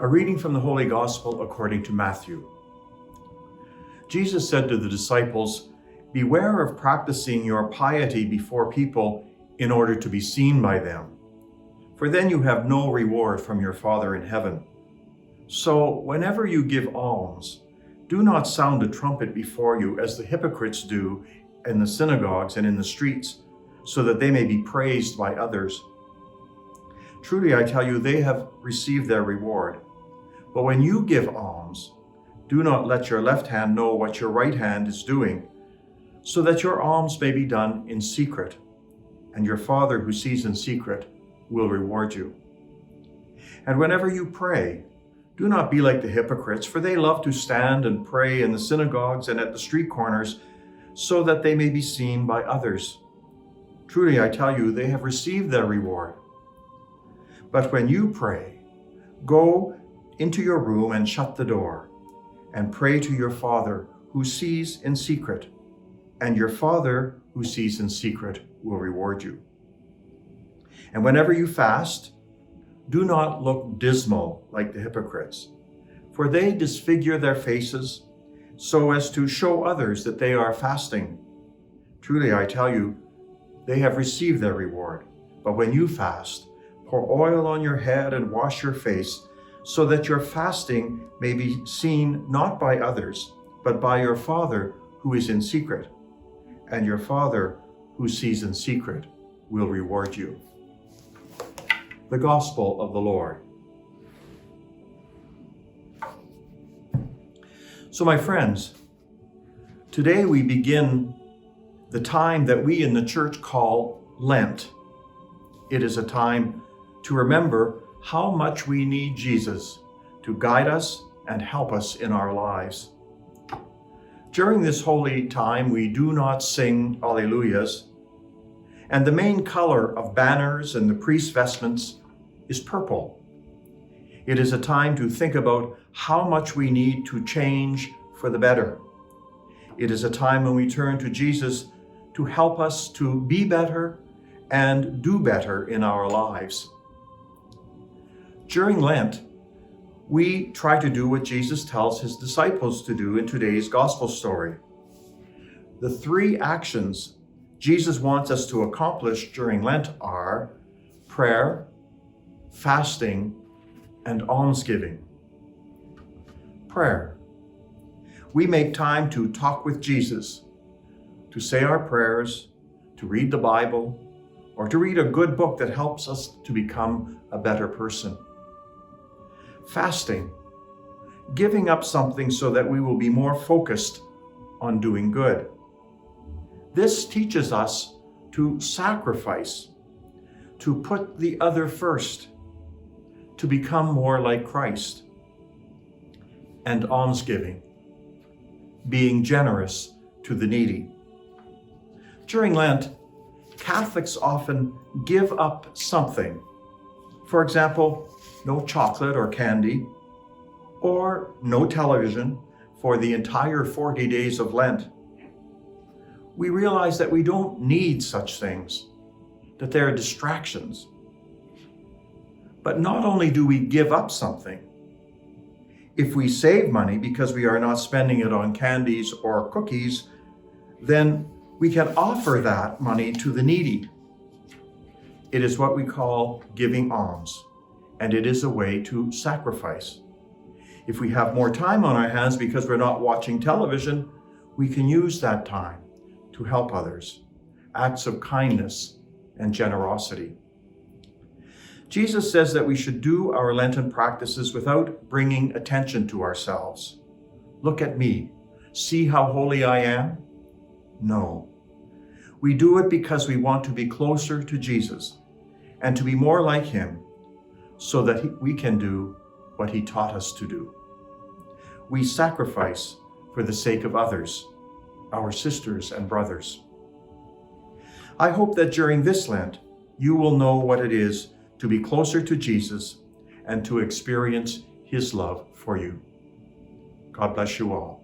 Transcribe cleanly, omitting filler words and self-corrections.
A reading from the Holy Gospel according to Matthew. Jesus said to the disciples, "Beware of practicing your piety before people in order to be seen by them, for then you have no reward from your Father in heaven. So whenever you give alms, do not sound a trumpet before you as the hypocrites do in the synagogues and in the streets, so that they may be praised by others. Truly I tell you, they have received their reward. But when you give alms, do not let your left hand know what your right hand is doing, so that your alms may be done in secret, and your Father who sees in secret will reward you. And whenever you pray, do not be like the hypocrites, for they love to stand and pray in the synagogues and at the street corners, so that they may be seen by others. Truly I tell you, they have received their reward. But when you pray, go into your room and shut the door, and pray to your Father who sees in secret, and your Father who sees in secret will reward you. And whenever you fast, do not look dismal like the hypocrites, for they disfigure their faces so as to show others that they are fasting. Truly I tell you, they have received their reward. But when you fast, pour oil on your head and wash your face, so that your fasting may be seen not by others, but by your Father who is in secret. And your Father who sees in secret will reward you." The Gospel of the Lord. So my friends, today we begin the time that we in the church call Lent. It is a time to remember how much we need Jesus to guide us and help us in our lives. During this holy time, we do not sing Alleluias, and the main color of banners and the priest's vestments is purple. It is a time to think about how much we need to change for the better. It is a time when we turn to Jesus to help us to be better and do better in our lives. During Lent, we try to do what Jesus tells his disciples to do in today's gospel story. The three actions Jesus wants us to accomplish during Lent are prayer, fasting, and almsgiving. Prayer. We make time to talk with Jesus, to say our prayers, to read the Bible, or to read a good book that helps us to become a better person. Fasting, giving up something so that we will be more focused on doing good. This teaches us to sacrifice, to put the other first, to become more like Christ. And almsgiving, being generous to the needy. During Lent, Catholics often give up something. For example, no chocolate or candy, or no television for the entire 40 days of Lent. We realize that we don't need such things, that they are distractions. But not only do we give up something, if we save money because we are not spending it on candies or cookies, then we can offer that money to the needy. It is what we call giving alms, and it is a way to sacrifice. If we have more time on our hands because we're not watching television, we can use that time to help others, acts of kindness and generosity. Jesus says that we should do our Lenten practices without bringing attention to ourselves. Look at me, see how holy I am? No. We do it because we want to be closer to Jesus and to be more like him, so that we can do what he taught us to do. We sacrifice for the sake of others, our sisters and brothers. I hope that during this Lent, you will know what it is to be closer to Jesus and to experience his love for you. God bless you all.